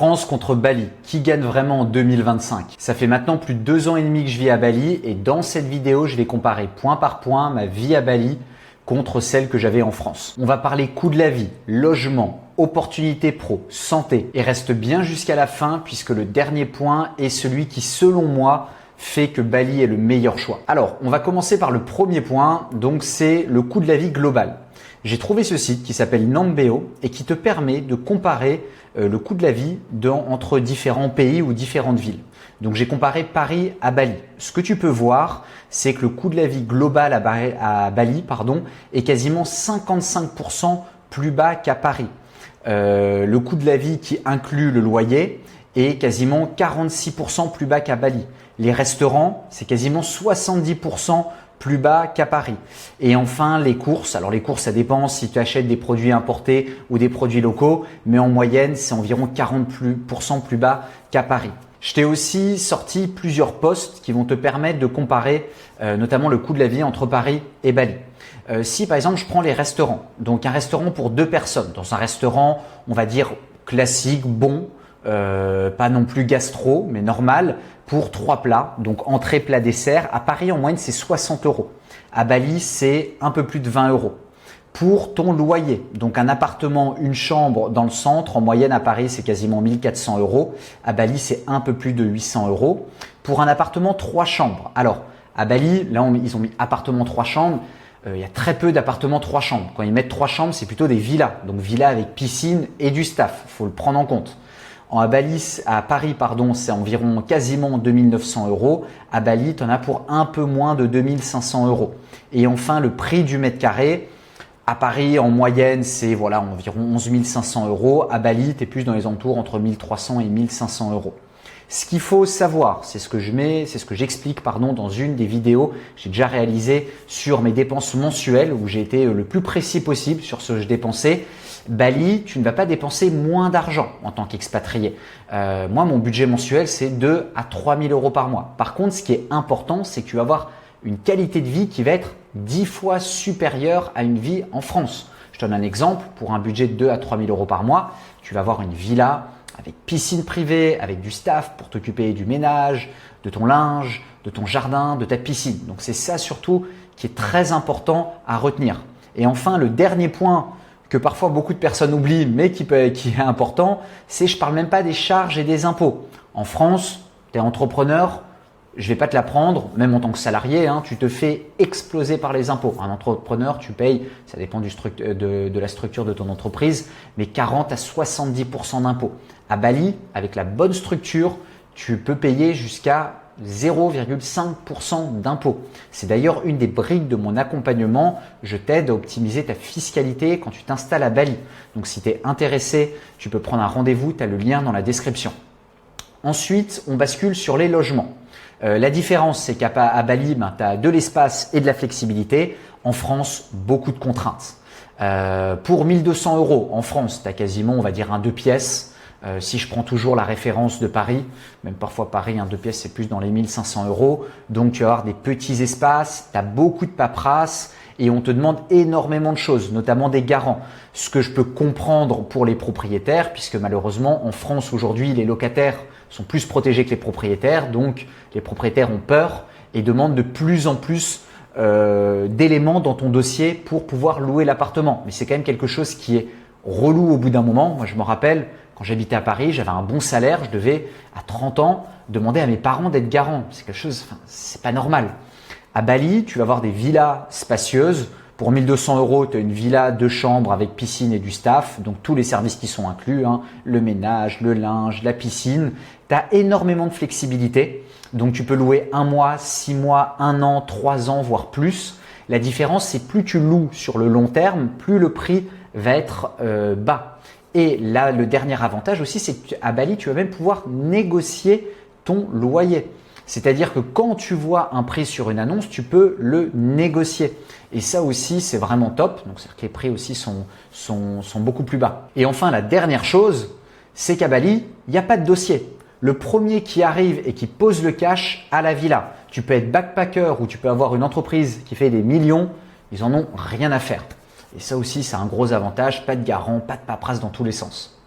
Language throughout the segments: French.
France contre Bali, qui gagne vraiment en 2025? Ça fait maintenant plus de 2 ans et demi que je vis à Bali et dans cette vidéo, je vais comparer point par point ma vie à Bali contre celle que j'avais en France. On va parler coût de la vie, logement, opportunités pro, santé et reste bien jusqu'à la fin puisque le dernier point est celui qui, selon moi, fait que Bali est le meilleur choix. Alors, on va commencer par le premier point, donc c'est le coût de la vie global. J'ai trouvé ce site qui s'appelle Numbeo et qui te permet de comparer le coût de la vie entre différents pays ou différentes villes. Donc j'ai comparé Paris à Bali. Ce que tu peux voir, c'est que le coût de la vie global à Bali est quasiment 55% plus bas qu'à Paris. Le coût de la vie qui inclut le loyer est quasiment 46% plus bas qu'à Bali. Les restaurants, c'est quasiment 70% plus bas qu'à Paris. Et enfin, les courses. Alors les courses, ça dépend si tu achètes des produits importés ou des produits locaux, mais en moyenne, c'est environ 40% plus bas qu'à Paris. Je t'ai aussi sorti plusieurs posts qui vont te permettre de comparer notamment le coût de la vie entre Paris et Bali. Si par exemple, je prends les restaurants, donc un restaurant pour 2 personnes, dans un restaurant, on va dire classique, bon, pas non plus gastro, mais normal, pour 3 plats, donc entrée, plat, dessert. À Paris, en moyenne, c'est 60 €. À Bali, c'est un peu plus de 20 €. Pour ton loyer, donc un appartement, une chambre dans le centre, en moyenne à Paris, c'est quasiment 1400 €. À Bali, c'est un peu plus de 800 €. Pour un appartement 3 chambres. Alors, à Bali, là, ils ont mis appartement 3 chambres. Il y a très peu d'appartements 3 chambres. Quand ils mettent 3 chambres, c'est plutôt des villas. Donc, villas avec piscine et du staff. Il faut le prendre en compte. À Paris, c'est environ quasiment 2900 €. À Bali, tu en as pour un peu moins de 2500 €. Et enfin, le prix du mètre carré. À Paris, en moyenne, c'est environ 11 500 €. À Bali, tu es plus dans les alentours entre 1300 et 1500 €. Ce qu'il faut savoir, c'est ce que j'explique dans une des vidéos que j'ai déjà réalisées sur mes dépenses mensuelles où j'ai été le plus précis possible sur ce que je dépensais. Bali, tu ne vas pas dépenser moins d'argent en tant qu'expatrié. Moi, mon budget mensuel, c'est 2 à 3 000 € par mois. Par contre, ce qui est important, c'est que tu vas avoir une qualité de vie qui va être 10 fois supérieure à une vie en France. Je te donne un exemple. Pour un budget de 2 à 3 000 € par mois, tu vas avoir une villa avec piscine privée, avec du staff pour t'occuper du ménage, de ton linge, de ton jardin, de ta piscine. Donc, c'est ça surtout qui est très important à retenir. Et enfin, le dernier point que parfois beaucoup de personnes oublient, mais qui est important, c'est je ne parle même pas des charges et des impôts. En France, tu es entrepreneur, je ne vais pas te l'apprendre, même en tant que salarié, tu te fais exploser par les impôts. Un entrepreneur, tu payes, ça dépend de la structure de ton entreprise, mais 40 à 70% d'impôts. À Bali, avec la bonne structure, tu peux payer jusqu'à 0,5% d'impôts. C'est d'ailleurs une des briques de mon accompagnement. Je t'aide à optimiser ta fiscalité quand tu t'installes à Bali. Donc, si tu es intéressé, tu peux prendre un rendez-vous. Tu as le lien dans la description. Ensuite, on bascule sur les logements. La différence, c'est qu'à Bali, tu as de l'espace et de la flexibilité. En France, beaucoup de contraintes. Pour 1200 € en France, tu as quasiment, on va dire, un 2 pièces. Si je prends toujours la référence de Paris, même parfois Paris, un 2 pièces, c'est plus dans les 1500 €. Donc, tu vas avoir des petits espaces, tu as beaucoup de paperasse et on te demande énormément de choses, notamment des garants. Ce que je peux comprendre pour les propriétaires, puisque malheureusement, en France aujourd'hui, les locataires sont plus protégés que les propriétaires. Donc, les propriétaires ont peur et demandent de plus en plus d'éléments dans ton dossier pour pouvoir louer l'appartement. Mais c'est quand même quelque chose qui est relou au bout d'un moment. Moi, je me rappelle, quand j'habitais à Paris, j'avais un bon salaire, je devais à 30 ans demander à mes parents d'être garants. C'est quelque chose, c'est pas normal. À Bali, tu vas avoir des villas spacieuses. Pour 1200 €, tu as une villa 2 chambres avec piscine et du staff, donc tous les services qui sont inclus, le ménage, le linge, la piscine. Tu as énormément de flexibilité, donc tu peux louer 1 mois, 6 mois, 1 an, 3 ans, voire plus. La différence, c'est plus tu loues sur le long terme, plus le prix va être bas. Et là, le dernier avantage aussi, c'est qu'à Bali, tu vas même pouvoir négocier ton loyer. C'est-à-dire que quand tu vois un prix sur une annonce, tu peux le négocier. Et ça aussi, c'est vraiment top. Donc, c'est-à-dire que les prix aussi sont beaucoup plus bas. Et enfin, la dernière chose, c'est qu'à Bali, il n'y a pas de dossier. Le premier qui arrive et qui pose le cash à la villa. Tu peux être backpacker ou tu peux avoir une entreprise qui fait des millions. Ils en ont rien à faire. Et ça aussi, c'est un gros avantage. Pas de garant, pas de paperasse dans tous les sens.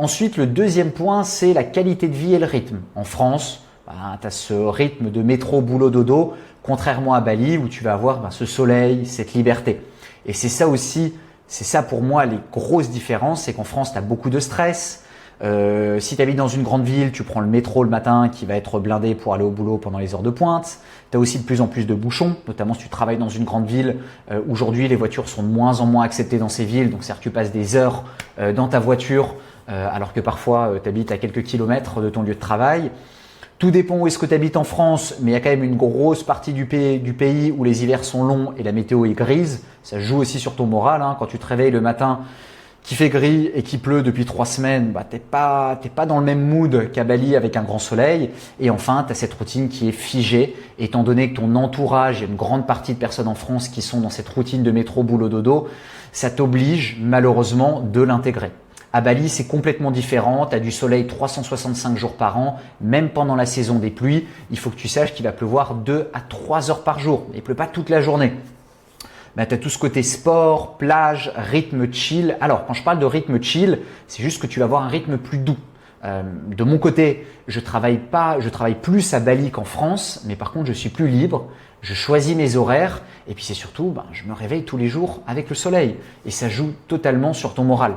Ensuite, le deuxième point, c'est la qualité de vie et le rythme. En France, tu as ce rythme de métro, boulot, dodo, contrairement à Bali où tu vas avoir ce soleil, cette liberté. Et c'est ça aussi, c'est ça pour moi les grosses différences, c'est qu'en France, tu as beaucoup de stress. Si tu habites dans une grande ville, tu prends le métro le matin qui va être blindé pour aller au boulot pendant les heures de pointe. Tu as aussi de plus en plus de bouchons, notamment si tu travailles dans une grande ville. Aujourd'hui, les voitures sont de moins en moins acceptées dans ces villes, donc c'est-à-dire que tu passes des heures dans ta voiture alors que parfois tu habites à quelques kilomètres de ton lieu de travail. Tout dépend où est-ce que tu habites en France, mais il y a quand même une grosse partie du pays où les hivers sont longs et la météo est grise. Ça joue aussi sur ton moral. Quand tu te réveilles le matin, qu'il fait gris et qu'il pleut depuis 3 semaines, t'es pas dans le même mood qu'à Bali avec un grand soleil. Et enfin, tu as cette routine qui est figée, étant donné que ton entourage, il y a une grande partie de personnes en France qui sont dans cette routine de métro, boulot, dodo, ça t'oblige malheureusement de l'intégrer. À Bali, c'est complètement différent. Tu as du soleil 365 jours par an, même pendant la saison des pluies. Il faut que tu saches qu'il va pleuvoir 2 à 3 heures par jour. Il ne pleut pas toute la journée. Tu as tout ce côté sport, plage, rythme chill. Alors, quand je parle de rythme chill, c'est juste que tu vas avoir un rythme plus doux. De mon côté, je travaille plus à Bali qu'en France, mais par contre, je suis plus libre. Je choisis mes horaires et puis c'est surtout, je me réveille tous les jours avec le soleil et ça joue totalement sur ton moral.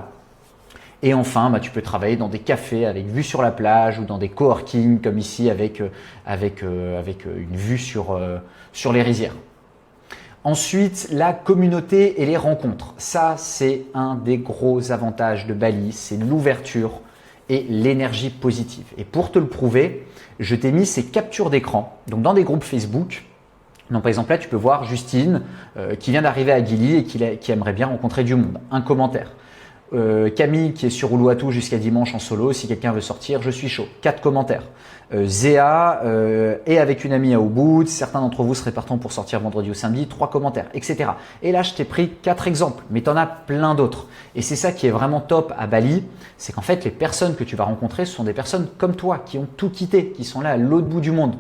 Et enfin, tu peux travailler dans des cafés avec vue sur la plage ou dans des coworking comme ici avec une vue sur les rizières. Ensuite, la communauté et les rencontres. Ça, c'est un des gros avantages de Bali, c'est l'ouverture et l'énergie positive. Et pour te le prouver, je t'ai mis ces captures d'écran. Donc dans des groupes Facebook. Donc par exemple là, tu peux voir Justine qui vient d'arriver à Gili et qui aimerait bien rencontrer du monde. Un commentaire. Camille qui est sur Uluwatu jusqu'à dimanche en solo. Si quelqu'un veut sortir, je suis chaud. 4 commentaires. Zéa est avec une amie à Ubud. Certains d'entre vous seraient partants pour sortir vendredi ou samedi. 3 commentaires, etc. Et là, je t'ai pris 4 exemples, mais tu en as plein d'autres. Et c'est ça qui est vraiment top à Bali, c'est qu'en fait, les personnes que tu vas rencontrer, ce sont des personnes comme toi, qui ont tout quitté, qui sont là à l'autre bout du monde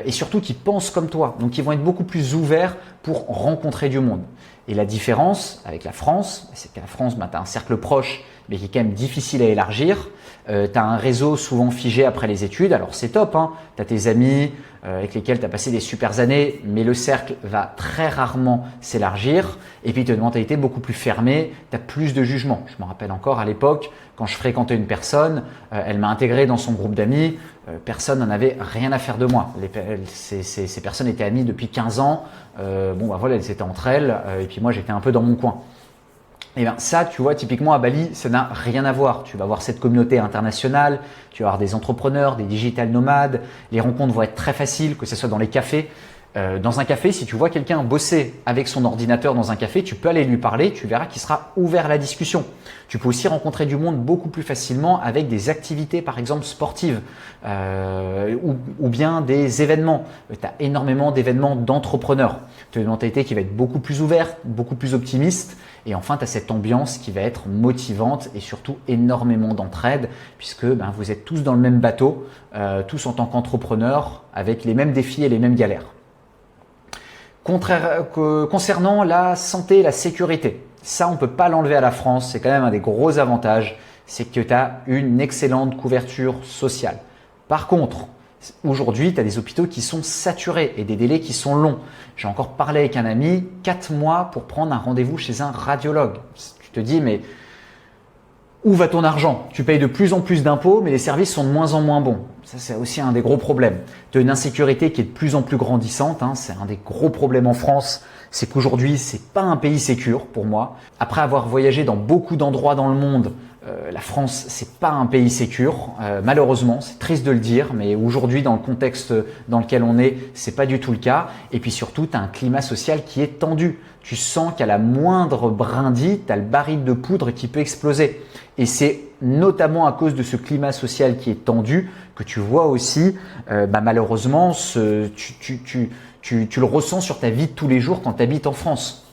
et surtout qui pensent comme toi. Donc, ils vont être beaucoup plus ouverts pour rencontrer du monde. Et la différence avec la France, c'est qu'à la France, tu as un cercle proche, mais qui est quand même difficile à élargir. Tu as un réseau souvent figé après les études. Alors c'est top, tu as tes amis avec lesquels tu as passé des super années, mais le cercle va très rarement s'élargir. Et puis tu as une mentalité beaucoup plus fermée, tu as plus de jugement. Je me rappelle encore à l'époque, quand je fréquentais une personne, elle m'a intégré dans son groupe d'amis. Personne n'en avait rien à faire de moi. Ces personnes étaient amies depuis 15 ans. Voilà, elles étaient entre elles et puis moi j'étais un peu dans mon coin. Et bien ça, tu vois, typiquement à Bali, ça n'a rien à voir. Tu vas avoir cette communauté internationale, tu vas avoir des entrepreneurs, des digital nomades. Les rencontres vont être très faciles, que ce soit dans les cafés. Dans un café, si tu vois quelqu'un bosser avec son ordinateur dans un café, tu peux aller lui parler, tu verras qu'il sera ouvert à la discussion. Tu peux aussi rencontrer du monde beaucoup plus facilement avec des activités, par exemple sportives ou bien des événements. Tu as énormément d'événements d'entrepreneurs. Tu as une mentalité qui va être beaucoup plus ouverte, beaucoup plus optimiste. Et enfin, tu as cette ambiance qui va être motivante et surtout énormément d'entraide puisque vous êtes tous dans le même bateau, tous en tant qu'entrepreneurs avec les mêmes défis et les mêmes galères. Concernant la santé et la sécurité, ça on ne peut pas l'enlever à la France, c'est quand même un des gros avantages, c'est que tu as une excellente couverture sociale. Par contre, aujourd'hui, tu as des hôpitaux qui sont saturés et des délais qui sont longs. J'ai encore parlé avec un ami, 4 mois pour prendre un rendez-vous chez un radiologue. Tu te dis, mais où va ton argent? Tu payes de plus en plus d'impôts, mais les services sont de moins en moins bons. Ça, c'est aussi un des gros problèmes. Tu as une insécurité qui est de plus en plus grandissante. C'est un des gros problèmes en France. C'est qu'aujourd'hui, c'est pas un pays sécure pour moi. Après avoir voyagé dans beaucoup d'endroits dans le monde, la France, c'est pas un pays sécure. Malheureusement, c'est triste de le dire, mais aujourd'hui, dans le contexte dans lequel on est, c'est pas du tout le cas. Et puis surtout, tu as un climat social qui est tendu. Tu sens qu'à la moindre brindille, tu as le baril de poudre qui peut exploser. Et c'est notamment à cause de ce climat social qui est tendu que tu vois aussi, malheureusement, tu le ressens sur ta vie de tous les jours quand tu habites en France.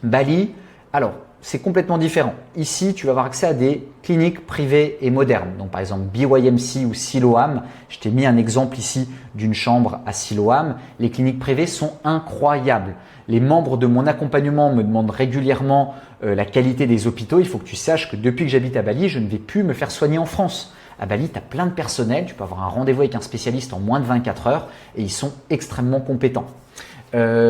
Bali, alors c'est complètement différent. Ici, tu vas avoir accès à des cliniques privées et modernes. Donc, par exemple, BYMC ou Siloam. Je t'ai mis un exemple ici d'une chambre à Siloam. Les cliniques privées sont incroyables. Les membres de mon accompagnement me demandent régulièrement la qualité des hôpitaux. Il faut que tu saches que depuis que j'habite à Bali, je ne vais plus me faire soigner en France. À Bali, tu as plein de personnel. Tu peux avoir un rendez-vous avec un spécialiste en moins de 24 heures et ils sont extrêmement compétents.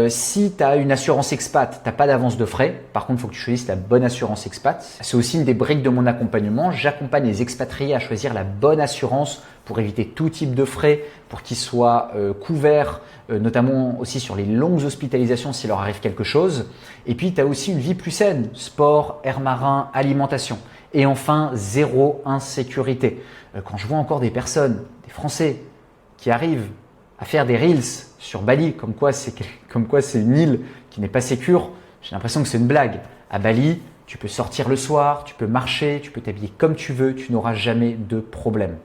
Si tu as une assurance expat, tu n'as pas d'avance de frais. Par contre, il faut que tu choisisses la bonne assurance expat. C'est aussi une des briques de mon accompagnement. J'accompagne les expatriés à choisir la bonne assurance pour éviter tout type de frais, pour qu'ils soient couverts, notamment aussi sur les longues hospitalisations s'il leur arrive quelque chose. Et puis, tu as aussi une vie plus saine, sport, air marin, alimentation. Et enfin, zéro insécurité. Quand je vois encore des personnes, des Français qui arrivent à faire des reels sur Bali, comme quoi c'est une île qui n'est pas sécure, j'ai l'impression que c'est une blague. À Bali, tu peux sortir le soir, tu peux marcher, tu peux t'habiller comme tu veux, tu n'auras jamais de problème.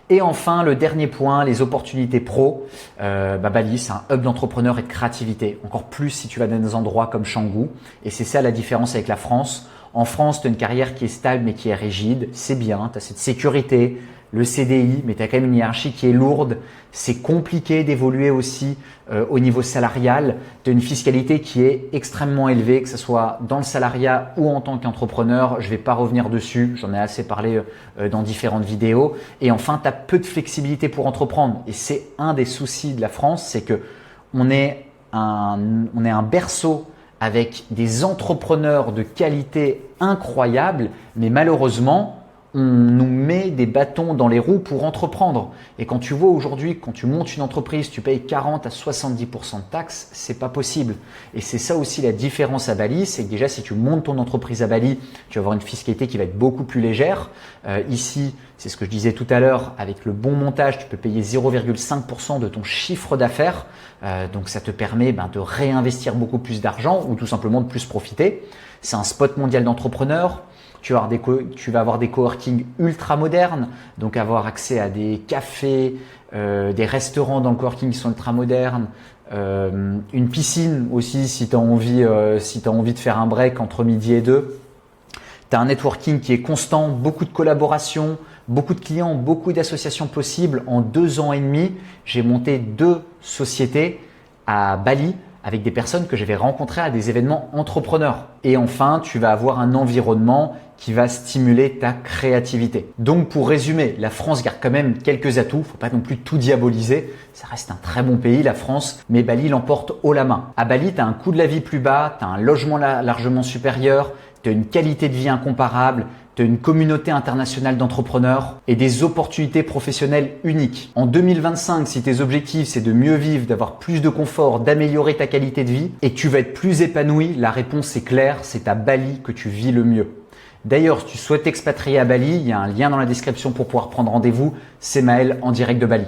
Et enfin, le dernier point, les opportunités pro. Bali, c'est un hub d'entrepreneurs et de créativité. Encore plus si tu vas dans des endroits comme Canggu. Et c'est ça la différence avec la France. En France, tu as une carrière qui est stable mais qui est rigide. C'est bien, tu as cette sécurité, le CDI, mais tu as quand même une hiérarchie qui est lourde. C'est compliqué d'évoluer aussi au niveau salarial. Tu as une fiscalité qui est extrêmement élevée, que ce soit dans le salariat ou en tant qu'entrepreneur. Je ne vais pas revenir dessus, j'en ai assez parlé dans différentes vidéos. Et enfin, tu as peu de flexibilité pour entreprendre. Et c'est un des soucis de la France, c'est que on est un berceau avec des entrepreneurs de qualité incroyable, mais malheureusement, on nous met des bâtons dans les roues pour entreprendre. Et quand tu vois aujourd'hui, quand tu montes une entreprise, tu payes 40 à 70% de taxes, c'est pas possible. Et c'est ça aussi la différence à Bali, c'est que déjà si tu montes ton entreprise à Bali, tu vas avoir une fiscalité qui va être beaucoup plus légère. Ici, c'est ce que je disais tout à l'heure, avec le bon montage, tu peux payer 0,5% de ton chiffre d'affaires. Donc ça te permet de réinvestir beaucoup plus d'argent ou tout simplement de plus profiter. C'est un spot mondial d'entrepreneurs. Tu vas avoir des coworking ultra modernes, donc avoir accès à des cafés, des restaurants dans le coworking qui sont ultra modernes, une piscine aussi si tu as envie de faire un break entre midi et 2. Tu as un networking qui est constant, beaucoup de collaborations, beaucoup de clients, beaucoup d'associations possibles. En 2 ans et demi, j'ai monté 2 sociétés à Bali avec des personnes que j'avais rencontrées à des événements entrepreneurs. Et enfin, tu vas avoir un environnement qui va stimuler ta créativité. Donc pour résumer, la France garde quand même quelques atouts, faut pas non plus tout diaboliser, ça reste un très bon pays la France, mais Bali l'emporte haut la main. À Bali, tu as un coût de la vie plus bas, tu as un logement largement supérieur, tu as une qualité de vie incomparable, tu as une communauté internationale d'entrepreneurs et des opportunités professionnelles uniques. En 2025, si tes objectifs c'est de mieux vivre, d'avoir plus de confort, d'améliorer ta qualité de vie et que tu vas être plus épanoui, la réponse est claire, c'est à Bali que tu vis le mieux. D'ailleurs, si tu souhaites t'expatrier à Bali, il y a un lien dans la description pour pouvoir prendre rendez-vous. C'est Maël en direct de Bali.